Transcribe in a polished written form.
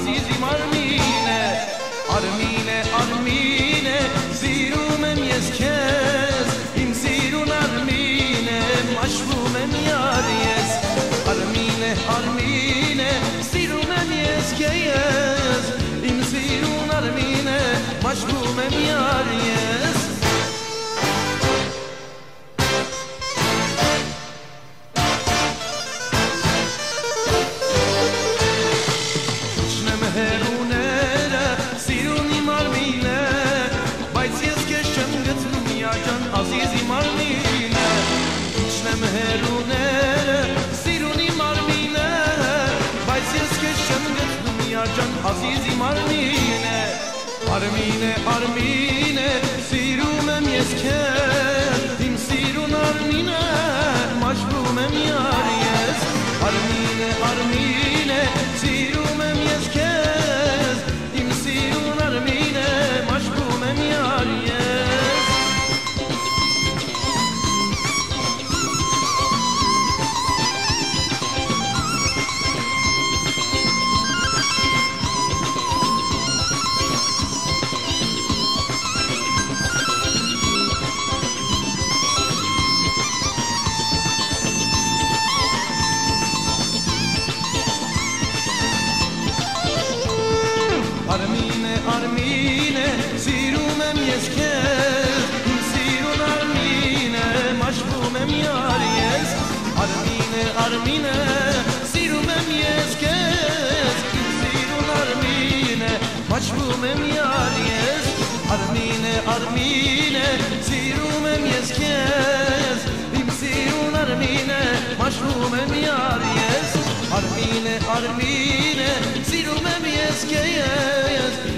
ազիզիմ Արմինե, սիրում եմ ես քեզ, իմ սիրուն Արմինե, մաշվում եմ յար ես, Արմինե, սիրում եմ ես քեզ, իմ սիրուն Արմինե, մաշվում եմ յար ես։ Ազիզիմ Արմինե, իջնեմ հեռուները, սիրունիմ Արմինե, բայց ես քեզ չեմ գտնում յարջան, ազիզիմ Արմինե, սիրում եմ ես քեզ, իմ սիրուն Արմինե, մաշվում եմ յար ես, Արմինե, սիրում եմ ես քեզ, իմ սիրուն Արմինե, մաշվում եմ յար ես։ Արմինե, սիրում եմ ես քեզ, իմ սիրուն Արմինե, մաշվում եմ յար ես, Արմինե, սիրում եմ ես քեզ, իմ սիրուն Արմինե, մաշվում եմ յար ես, Արմինե, սիրում եմ ես քեզ, իմ սիրուն Արմինե, մաշվում եմ յար ես, Արմինե, սիրում եմ ես քեզ